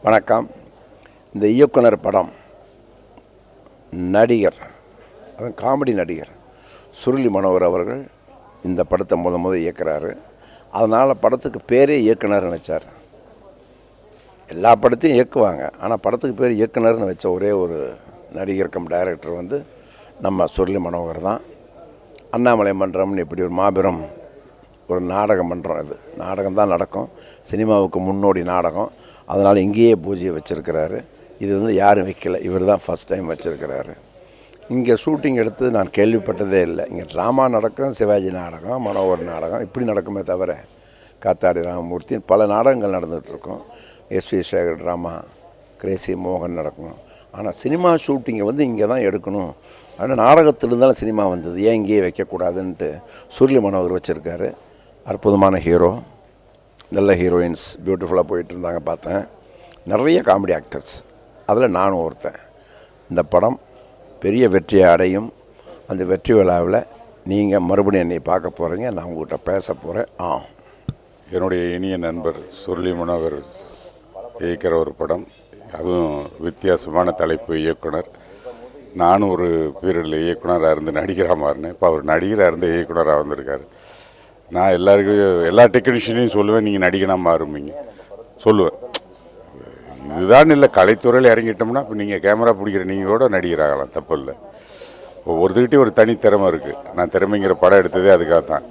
வணக்கம். இந்த இயக்குனர் படம் நடிகர், அது காமெடி நடிகர் சுருளி மனோகர் அவர்கள் இந்த படத்தை முத இயக்குறாரு. அதனால் படத்துக்கு பேரே இயக்குனர் நினச்சார். எல்லா படத்தையும் இயக்குவாங்க, ஆனால் படத்துக்கு பேர் இயக்குனர்னு வச்ச ஒரே ஒரு நடிகர் கம் டைரக்டர் வந்து நம்ம சுருளி மனோகர் தான். அண்ணாமலை மன்றம்னு இப்படி ஒரு மாபெரும் ஒரு நாடக மன்றம், இது நாடகம் தான் நடக்கும், சினிமாவுக்கு முன்னோடி நாடகம். அதனால் இங்கேயே பூஜையை வச்சுருக்கிறாரு. இது வந்து யாரும் வைக்கல, இவர் தான் ஃபஸ்ட் டைம் வச்சுருக்கிறாரு. இங்கே ஷூட்டிங் எடுத்து நான் கேள்விப்பட்டதே இல்லை. இங்கே ட்ராமா நடக்கும், சிவாஜி நாடகம், மனோகர் நாடகம் இப்படி நடக்குமே தவிர காத்தாடி ராமமூர்த்தி பல நாடகங்கள் நடந்துகிட்ருக்கோம். எஸ்வி சேகர் ட்ராமா, கிரேசி மோகன் நடக்கும். ஆனால் சினிமா ஷூட்டிங்கை வந்து இங்கே தான் எடுக்கணும், ஆனால் நாடகத்தில் இருந்தாலும் சினிமா வந்தது, ஏன் இங்கேயே வைக்கக்கூடாதுன்ட்டு சுருளி மனோகர் வச்சுருக்காரு. அற்புதமான ஹீரோ, நல்ல ஹீரோயின்ஸ் பியூட்டிஃபுல்லாக போயிட்டு இருந்தாங்க பார்த்தேன். நிறைய காமெடி ஆக்டர்ஸ், அதில் நானும் ஒருத்தன். இந்த படம் பெரிய வெற்றியை அடையும். அந்த வெற்றி விழாவில் நீங்கள் மறுபடியும் என்னை பார்க்க போகிறீங்க, நான் உங்கள்கிட்ட பேச போகிறேன். என்னுடைய இனிய நண்பர் சுருளி மனோகர் இயக்கிற ஒரு படம், அதுவும் வித்தியாசமான தலைப்பு இயக்குனர். நானும் ஒரு பீரியடில் இயக்குனராக இருந்து நடிகராக மாறினேன். இப்போ அவர் நடிகராக இருந்து இயக்குனராக வந்திருக்காரு. நான் எல்லா டெக்னீஷியனையும் சொல்லுவேன், நீங்கள் நடிகனாக மாறும்பீங்க சொல்லுவேன். இதுதான் இல்லை, கலைத்துறையில் இறங்கிட்டோம்னா இப்போ நீங்கள் கேமரா பிடிக்கிற நீங்கள் கூட நடிகராகலாம், தப்பு இல்லை. ஒவ்வொருத்துக்கிட்டே ஒரு தனி திறமை இருக்குது. நான் திறமைங்கிற படம் எடுத்ததே அதுக்காக தான்.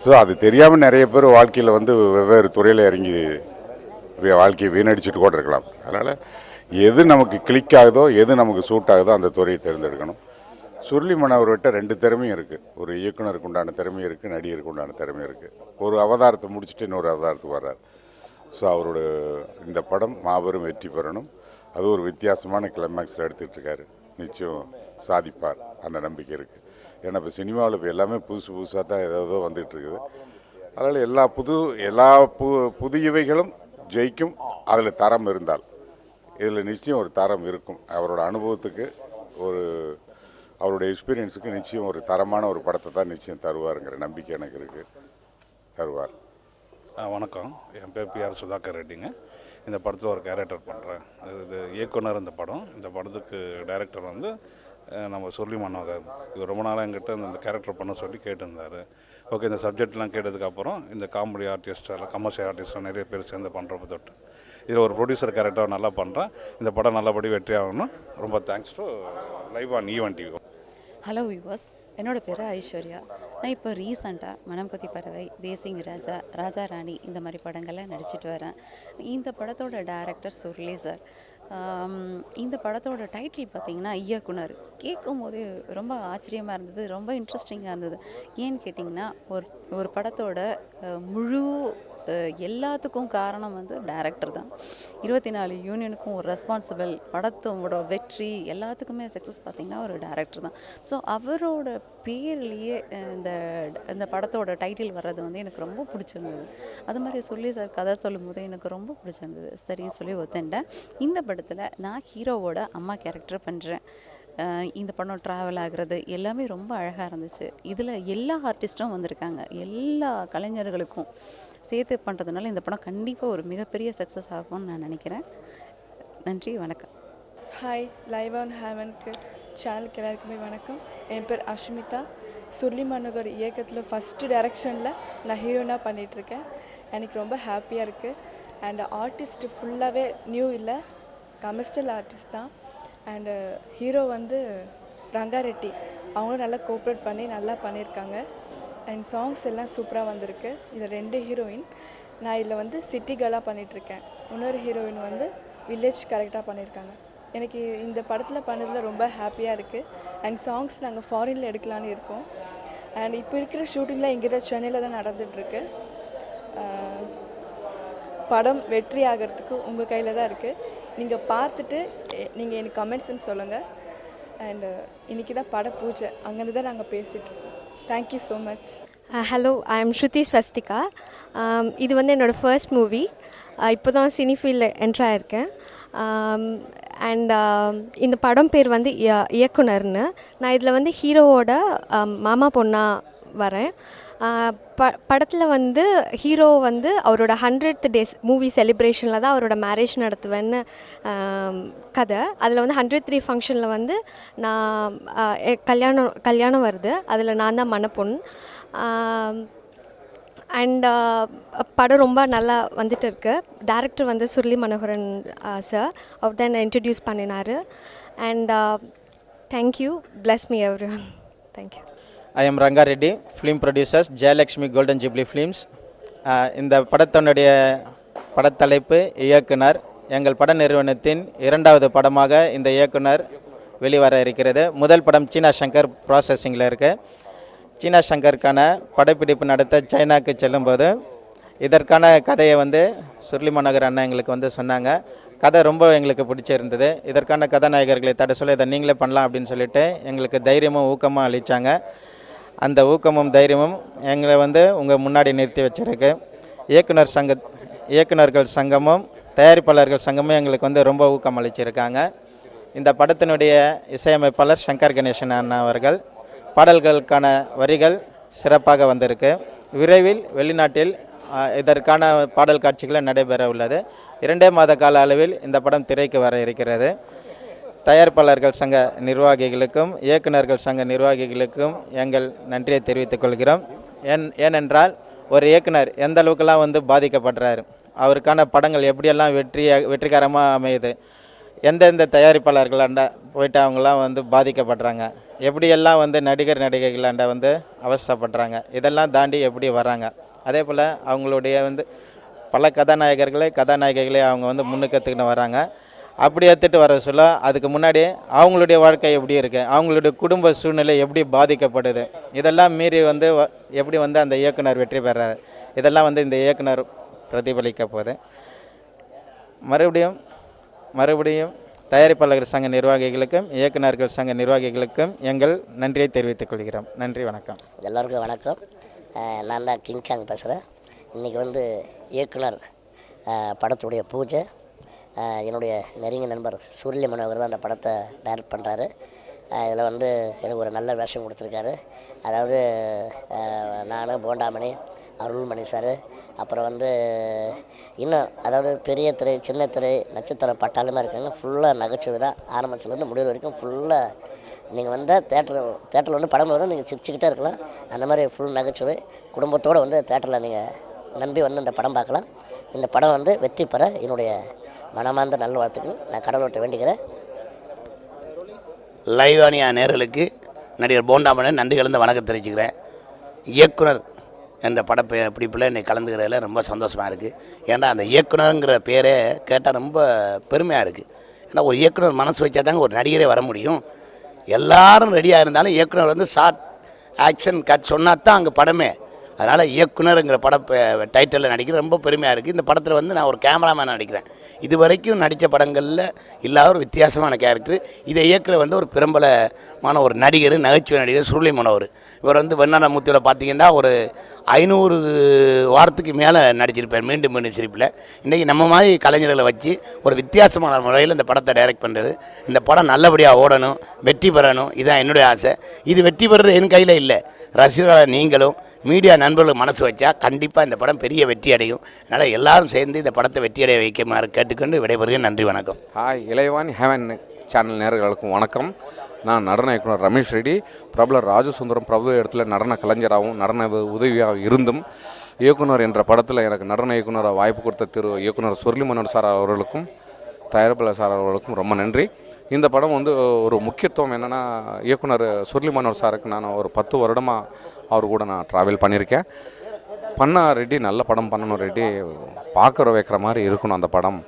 ஸோ அது தெரியாமல் நிறைய பேர் வாழ்க்கையில் வந்து வெவ்வேறு துறையில் இறங்கி வாழ்க்கையை வீணடிச்சுட்டு கூட இருக்கலாம். அதனால் எது நமக்கு கிளிக் ஆகுதோ, எது நமக்கு சூட் ஆகுதோ அந்த துறையை தேர்ந்தெடுக்கணும். சுருளி மனோகர்கிட்ட ரெண்டு திறமையும் இருக்குது. ஒரு இயக்குனருக்கு உண்டான திறமையும் இருக்குது, நடிகருக்கு உண்டான திறமையும் இருக்குது. ஒரு அவதாரத்தை முடிச்சுட்டு இன்னொரு அவதாரத்துக்கு வர்றார். ஸோ அவரோட இந்த படம் மாபெரும் வெற்றி பெறணும். அது ஒரு வித்தியாசமான கிளைமேக்ஸில் எடுத்துகிட்டு இருக்காரு. நிச்சயம் சாதிப்பார், அந்த நம்பிக்கை இருக்குது. ஏன்னா இப்போ சினிமாவில் இப்போ எல்லாமே புதுசாக தான் ஏதோ வந்துகிட்டு இருக்குது. அதனால் எல்லா புதியவைகளும் ஜெயிக்கும், அதில் தரம் இருந்தால். இதில் நிச்சயம் ஒரு தரம் இருக்கும். அவரோட அனுபவத்துக்கு, அவருடைய எக்ஸ்பீரியன்ஸுக்கு நிச்சயம் ஒரு தரமான ஒரு படத்தை தான் நிச்சயம் தருவாருங்கிற நம்பிக்கை எனக்கு இருக்குது. தருவார். வணக்கம், என் பேர் பிஆர் சுதாகர் ரெட்டிங்க. இந்த படத்தில் ஒரு கேரக்டர் பண்ணுறேன். இது இயக்குனர். இந்த படத்துக்கு டைரக்டர் வந்து நம்ம சுருளி மனோகர். இது ரொம்ப நாளாக என்கிட்ட இந்த கேரக்டர் பண்ண சொல்லி கேட்டிருந்தார். ஓகே, இந்த சப்ஜெக்ட்லாம் கேட்டதுக்கப்புறம் இந்த காமெடி ஆர்டிஸ்டால், கமர்ஷியல் ஆர்டிஸ்டாக நிறைய பேர் சேர்ந்து பண்ணுறப்ப தொட்டு இதில் ஒரு ப்ரொடியூசர் கேரக்டர் நல்லா பண்ணுறேன். இந்த படம் நல்லபடி வெற்றி ஆகணும். ரொம்ப thanks to live on even TV. Hello viewers, என்னோடய பேர் ஐஸ்வர்யா. நான் இப்போ ரீசெண்டாக மனம் கொத்தி பறவை, தேசிங் ராஜா, ராஜா ராணி இந்த மாதிரி படங்களில் நடிச்சிட்டு வரேன். இந்த படத்தோட டைரக்டர் சுருளி சார். இந்த படத்தோட டைட்டில் பார்த்திங்கன்னா இயக்குனர். கேட்கும் போது ரொம்ப ஆச்சரியமாக இருந்தது, ரொம்ப இன்ட்ரெஸ்டிங்காக இருந்தது. ஏன்னு கேட்டிங்கன்னா ஒரு படத்தோட முழு எல்லாத்துக்கும் காரணம் வந்து டைரக்டர் தான். 24 யூனியனுக்கும் ஒரு ரெஸ்பான்சிபிள், படத்தோட வெற்றி எல்லாத்துக்குமே சக்ஸஸ் பார்த்திங்கன்னா ஒரு டைரக்டர் தான். ஸோ அவரோட பேர்லேயே இந்த படத்தோட டைட்டில் வர்றது வந்து எனக்கு ரொம்ப பிடிச்சிருந்தது. அது மாதிரி சொல்லி சார் கதை சொல்லும்போது எனக்கு ரொம்ப பிடிச்சிருந்தது. சரின்னு சொல்லி ஒத்துண்டேன். இந்த படத்தில் நான் ஹீரோவோட அம்மா கேரக்டர் பண்ணுறேன். இந்த படம் ட்ராவல் ஆகிறது எல்லாமே ரொம்ப அழகாக இருந்துச்சு. இதில் எல்லா ஆர்டிஸ்ட்டும் வந்திருக்காங்க. எல்லா கலைஞர்களுக்கும் சேர்த்து பண்ணுறதுனால இந்த படம் கண்டிப்பாக ஒரு மிகப்பெரிய சக்ஸஸ் ஆகும்னு நான் நினைக்கிறேன். நன்றி, வணக்கம். ஹாய், லைவ் ஆன் ஹேவனுக்கு சேனலுக்கு எல்லாருக்குமே வணக்கம். என் பேர் அஷ்மிதா. சுருளி மனோகர் இயக்கத்தில் ஃபஸ்ட்டு டைரக்ஷனில் நான் ஹீரோனாக பண்ணிகிட்ருக்கேன். எனக்கு ரொம்ப ஹாப்பியாக இருக்குது. அண்ட் ஆர்டிஸ்ட் ஃபுல்லாகவே நியூ இல்லை, கமர்ஷியல் ஆர்டிஸ்ட் தான். அண்டு ஹீரோ வந்து ரங்காரெட்டி, அவங்களும் நல்லா கோஆப்ரேட் பண்ணி நல்லா பண்ணியிருக்காங்க. அண்ட் சாங்ஸ் எல்லாம் சூப்பராக வந்திருக்கு. இதில் 2 ஹீரோயின். நான் இதில் வந்து சிட்டி கேர்ளாக பண்ணிகிட்ருக்கேன். இன்னொரு ஹீரோயின் வந்து வில்லேஜ் கேரக்டராக பண்ணியிருக்காங்க. எனக்கு இந்த படத்தில் பண்ணதில் ரொம்ப ஹாப்பியாக இருக்குது. அண்ட் சாங்ஸ் நாங்கள் ஃபாரினில் எடுக்கலான்னு இருக்கோம். அண்ட் இப்போ இருக்கிற ஷூட்டிங்கில் இங்கே தான் சென்னையில் தான் நடந்துகிட்ருக்கு. படம் வெற்றி ஆகிறதுக்கு உங்கள் கையில் தான் இருக்குது. நீங்கள் பார்த்துட்டு நீங்கள் எனக்கு கமெண்ட்ஸ்ன்னு சொல்லுங்கள். அண்டு இன்றைக்கி தான் பட பூஜை, அங்கேருந்து தான் நாங்கள் பேசிகிட்ருக்கோம். Thank you so much. Hello, I am Shruti Swastika. இது வந்து என்னோடய ஃபர்ஸ்ட் மூவி. இப்போ தான் சினி ஃபீல்டில் என்ட்ரு ஆகிருக்கேன். அண்ட் இந்த படம் பேர் வந்து இயக்குனர்னு. நான் இதில் வந்து ஹீரோவோட மாமா பொண்ணாக வரேன். படத்தில் வந்து ஹீரோ வந்து அவரோட 100th டேஸ் மூவி செலிப்ரேஷனில் தான் அவரோட மேரேஜ் நடத்துவேன்னு கதை. அதில் வந்து 100th டே ஃபங்க்ஷனில் வந்து நான் கல்யாணம் வருது, அதில் நான் தான் மணப்பொண்ணு. அண்ட் படம் ரொம்ப நல்லா வந்துட்டு இருக்கு. டேரக்டர் வந்து சுருளி மனோகரன் சார், அவர் தான் இன்ட்ரடியூஸ் பண்ணினார். And thank you, plus me every one. Thank you. I am Rangareddy, film producers, Jayalakshmi golden jubilee films. இந்த படத்தினுடைய படத்தலைப்பு இயக்குனர். எங்கள் பட நிறுவனத்தின் 2வது படமாக இந்த இயக்குனர் வெளிவர இருக்கிறது. முதல் படம் சீனா சங்கர் ப்ராசஸிங்கில் இருக்குது. சீனா சங்கருக்கான படப்பிடிப்பு நடத்த சைனாக்கு செல்லும்போது இதற்கான கதையை வந்து சுருளி மனோகர் அண்ணா எங்களுக்கு வந்து சொன்னாங்க. கதை ரொம்ப எங்களுக்கு பிடிச்சிருந்தது. இதற்கான கதாநாயகர்களை தட சொல்ல இதை நீங்களே பண்ணலாம் அப்படின்னு சொல்லிட்டு எங்களுக்கு தைரியமும் ஊக்கமாக அளித்தாங்க. அந்த ஊக்கமும் தைரியமும் எங்களை வந்து உங்கள் முன்னாடி நிறுத்தி வச்சுருக்கு. இயக்குனர்கள் சங்கமும் தயாரிப்பாளர்கள் சங்கமும் எங்களுக்கு வந்து ரொம்ப ஊக்கம் அளிச்சிருக்காங்க. இந்த படத்தினுடைய இசையமைப்பாளர் சங்கர் கணேசன் அண்ணா அவர்கள். பாடல்களுக்கான வரிகள் சிறப்பாக வந்திருக்கு. விரைவில் வெளிநாட்டில் இதற்கான பாடல் காட்சிகளை நடைபெற உள்ளது. 2 மாத கால அளவில் இந்த படம் திரைக்கு வர இருக்கிறது. தயாரிப்பாளர்கள் சங்க நிர்வாகிகளுக்கும் இயக்குனர்கள் சங்க நிர்வாகிகளுக்கும் எங்கள் நன்றியை தெரிவித்துக் கொள்கிறோம். ஏனென்றால் ஒரு இயக்குனர் எந்த அளவுக்கெல்லாம் வந்து பாதிக்கப்படுறாரு, அவருக்கான படங்கள் எப்படியெல்லாம் வெற்றிகரமாக அமையுது, எந்தெந்த தயாரிப்பாளர்களாண்ட போயிட்டு அவங்களாம் வந்து பாதிக்கப்படுறாங்க, எப்படியெல்லாம் வந்து நடிகைகளாண்ட வந்து அவஸ்தைப்படுறாங்க, இதெல்லாம் தாண்டி எப்படி வராங்க. அதே போல் அவங்களுடைய வந்து பல கதாநாயகிகளை அவங்க வந்து முன்னுக்கத்துக்கின்னு வராங்க. அப்படி எடுத்துகிட்டு வர சொல்ல அதுக்கு முன்னாடி அவங்களுடைய வாழ்க்கை எப்படி இருக்குது, அவங்களுடைய குடும்ப சூழ்நிலை எப்படி பாதிக்கப்படுது, இதெல்லாம் மீறி வந்து எப்படி வந்து அந்த இயக்குனர் வெற்றி பெறாரு, இதெல்லாம் வந்து இந்த இயக்குனர் பிரதிபலிக்க போகுது. மறுபடியும் தயாரிப்பாளர்கள் சங்க நிர்வாகிகளுக்கும் இயக்குனர்கள் சங்க நிர்வாகிகளுக்கும் எங்கள் நன்றியை தெரிவித்துக் கொள்கிறோம். நன்றி, வணக்கம். எல்லோருக்கும் வணக்கம். நான் தான் கிங்காங் பேசுகிறேன். இன்றைக்கி வந்து இயக்குனர் படத்துடைய பூஜை. என்னுடைய நெருங்கிய நண்பர் சுருளி மனோகர் தான் அந்த படத்தை டைரக்ட் பண்ணுறாரு. இதில் வந்து எனக்கு ஒரு நல்ல வேஷம் கொடுத்துருக்காரு. அதாவது நான், போண்டாமணி, அருள்மணி சார், அப்புறம் வந்து இன்னும் அதாவது பெரிய திரை, சின்ன திரை, நட்சத்திர பட்டாலுமே இருக்காங்க. ஃபுல்லாக நகைச்சுவை தான், ஆரம்பத்துலேருந்து முடிவு வரைக்கும் ஃபுல்லாக. நீங்கள் வந்தால் தேட்டரில் வந்து படம் வந்து நீங்கள் சிரிச்சுக்கிட்டே இருக்கலாம். அந்த மாதிரி ஃபுல் நகைச்சுவை. குடும்பத்தோடு வந்து தேட்டரில் நீங்கள் நம்பி வந்து இந்த படம் பார்க்கலாம். இந்த படம் வந்து வெற்றி பெற என்னுடைய மனமார்ந்த நல்வாழ்த்துக்கள் நான் கடவுள்கிட்ட வேண்டிக்கிறேன். லைவானியா நேர்களுக்கு நடிகர் போண்டாமணி நன்றி கலந்த வணக்கம் தெரிவிச்சுக்கிறேன். இயக்குனர் என்ற படப்பிடிப்பில் இன்றைக்கி கலந்துக்கிறதில் ரொம்ப சந்தோஷமாக இருக்குது. ஏன்னா அந்த இயக்குனருங்கிற பேரே கேட்டால் ரொம்ப பெருமையாக இருக்குது. ஏன்னா ஒரு இயக்குனர் மனசு வச்சா தாங்க ஒரு நடிகரே வர முடியும். எல்லாரும் ரெடியாக இருந்தாலும் இயக்குனர் வந்து ஷார்ட் ஆக்ஷன் கட் சொன்னால் தான் அங்கே படமே. அதனால் இயக்குனருங்கிற டைட்டிலில் நடிக்கிற ரொம்ப பெருமையாக இருக்குது. இந்த படத்தில் வந்து நான் ஒரு கேமராமேன் நடிக்கிறேன். இது வரைக்கும் நடித்த படங்களில் இல்லாத ஒரு வித்தியாசமான கேரக்டர். இதை இயக்குற வந்து ஒரு பிரபலமான ஒரு நடிகர், நகைச்சுவை நடிகர் சுருளி மனோகர். இவர் வந்து வெண்ணாமூர்த்தியில் பார்த்தீங்கன்னா ஒரு 500 வாரத்துக்கு மேலே நடிச்சிருப்பார் மீண்டும் சிரிப்பில். இன்றைக்கி நம்ம மாதிரி கலைஞர்களை வச்சு ஒரு வித்தியாசமான முறையில் இந்த படத்தை டைரக்ட் பண்ணுறது. இந்த படம் நல்லபடியாக ஓடணும், வெற்றி பெறணும், இதுதான் என்னுடைய ஆசை. இது வெற்றி பெறுறது என் கையில் இல்லை, ரசிகர்களை நீங்களும் மீடியா நண்பர்கள் மனசு வச்சா கண்டிப்பாக இந்த படம் பெரிய வெற்றி அடையும். அதனால் எல்லாரும் சேர்ந்து இந்த படத்தை வெற்றியடைய வைக்குமாறு கேட்டுக்கொண்டு விடைபெறுகிறேன். நன்றி, வணக்கம். ஹாய், இளைவான் ஹேவன் சேனல் நேயர்களுக்கும் வணக்கம். நான் நடன இயக்குனர் ரமேஷ் ரெட்டி. பிரபல ராஜசுந்தரம் பிரபு இடத்துல நடன கலைஞராகவும் நடன உதவியாக இருந்தும் இயக்குனர் என்ற படத்தில் எனக்கு நடன இயக்குனராக வாய்ப்பு கொடுத்த இயக்குனர் சுருளி மனோகர் சார் அவர்களுக்கும் தயாரிப்பாளர் சார் அவர்களுக்கும் ரொம்ப நன்றி. இந்த படம் வந்து ஒரு முக்கியத்துவம் என்னென்னா, இயக்குனர் சுருளி மனோகர் சாருக்கு நான் ஒரு 10 வருடமாக அவர் கூட நான் ட்ராவல் பண்ணியிருக்கேன். ரெட்டி நல்ல படம் பண்ணணும் ரெட்டி, பார்க்குற வைக்கிற மாதிரி இருக்கணும் அந்த படம்.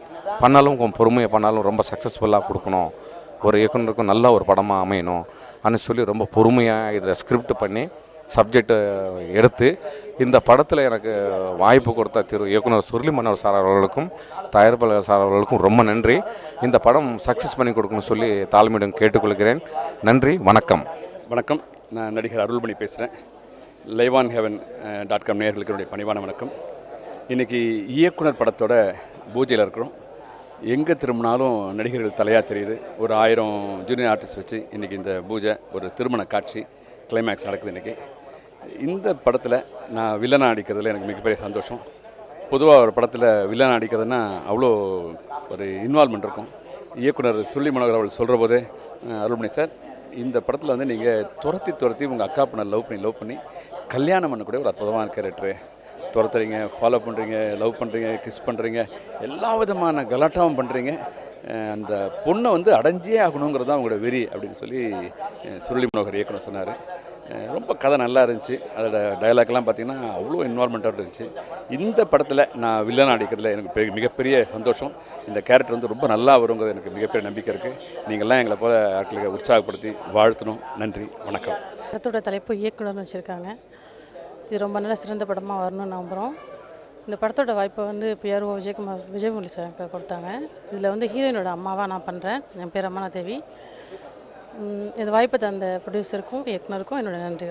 பண்ணாலும் கொஞ்சம் பொறுமையாக பண்ணாலும் ரொம்ப சக்ஸஸ்ஃபுல்லாக கொடுக்கணும், ஒரு இயக்குனருக்கும் நல்ல ஒரு படமாக அமையணும் அப்படின்னு சொல்லி ரொம்ப பொறுமையாக இதை ஸ்கிரிப்ட் பண்ணி சப்ஜெக்டை எடுத்து இந்த படத்தில் எனக்கு வாய்ப்பு கொடுத்த இயக்குனர் சுருளி மனோகர் சார் அவர்களுக்கும் தயாரிப்பாளர் சார் அவர்களுக்கும் ரொம்ப நன்றி. இந்த படம் சக்ஸஸ் பண்ணி கொடுக்கணும்னு சொல்லி தாழ்மையுடன் கேட்டுக்கொள்கிறேன். நன்றி, வணக்கம். வணக்கம், நான் நடிகர் அருள்மணி பேசுகிறேன். liveonheaven.com நேயர்களுக்கு என்னுடைய பணிவான வணக்கம். இன்றைக்கி இயக்குனர் படத்தோட பூஜையில் இருக்கிறோம். எங்கே திரும்பினாலும் நடிகர்கள் தலையாக தெரியுது. ஒரு 1000 ஜூனியர் ஆர்டிஸ்ட் வச்சு இன்றைக்கி இந்த பூஜை, ஒரு திருமண காட்சி கிளைமேக்ஸ் நடக்குது. இன்றைக்கி இந்த படத்தில் நான் வில்லனாக நடிக்கிறதுல எனக்கு மிகப்பெரிய சந்தோஷம். பொதுவாக ஒரு படத்தில் வில்லனாக நடிக்கிறதுனா அவ்வளோ ஒரு இன்வால்மெண்ட் இருக்கும். இயக்குனர் சுருளி மனோகர் அவர்கள் சொல்கிற போதே, அருள்மணி சார், இந்த படத்தில் வந்து நீங்கள் துரத்தி உங்கள் அக்கா பொண்ணை லவ் பண்ணி கல்யாணம் பண்ணக்கூடிய ஒரு அற்புதமான கேரக்டரு. துரத்துறீங்க, ஃபாலோ பண்ணுறீங்க, லவ் பண்ணுறீங்க, கிஸ் பண்ணுறீங்க, எல்லா விதமான கலாட்டாவும் பண்ணுறீங்க. அந்த பொண்ணை வந்து அடைஞ்சே ஆகணுங்கிறது தான் அவங்களோட வெறி அப்படின்னு சொல்லி சுருளி மனோகர் இயக்குனர் சொன்னார். ரொம்ப கதை நல்லா இருந்துச்சு. அதோட டயலாக்லாம் பார்த்திங்கன்னா அவ்வளோ இன்வால்மெண்ட்டாக இருந்துச்சு. இந்த படத்தில் நான் வில்லன் அடிக்கிறதுல எனக்கு மிகப்பெரிய சந்தோஷம். இந்த கேரக்டர் வந்து ரொம்ப நல்லா வருங்கிறது எனக்கு மிகப்பெரிய நம்பிக்கை இருக்குது. நீங்கள்லாம் எங்களை போல ஆட்களை உற்சாகப்படுத்தி வாழ்த்தணும். நன்றி, வணக்கம். படத்தோட தலைப்பு இயக்குனர்னு வச்சுருக்காங்க. இது ரொம்ப நல்ல சிறந்த படமாக வரணும்னு நம்புகிறோம். இந்த படத்தோட வாய்ப்பை வந்து பிஆர்ஓ விஜயமுரளி சார் எனக்கு கொடுத்தாங்க. இதில் வந்து ஹீரோயினோட அம்மாவாக நான் பண்ணுறேன். என் பேர் அம்மனா தேவி. இந்த வாய்ப்பை தந்த ப்ரொடியூசருக்கும் இயக்குனருக்கும் என்னோட நன்றி.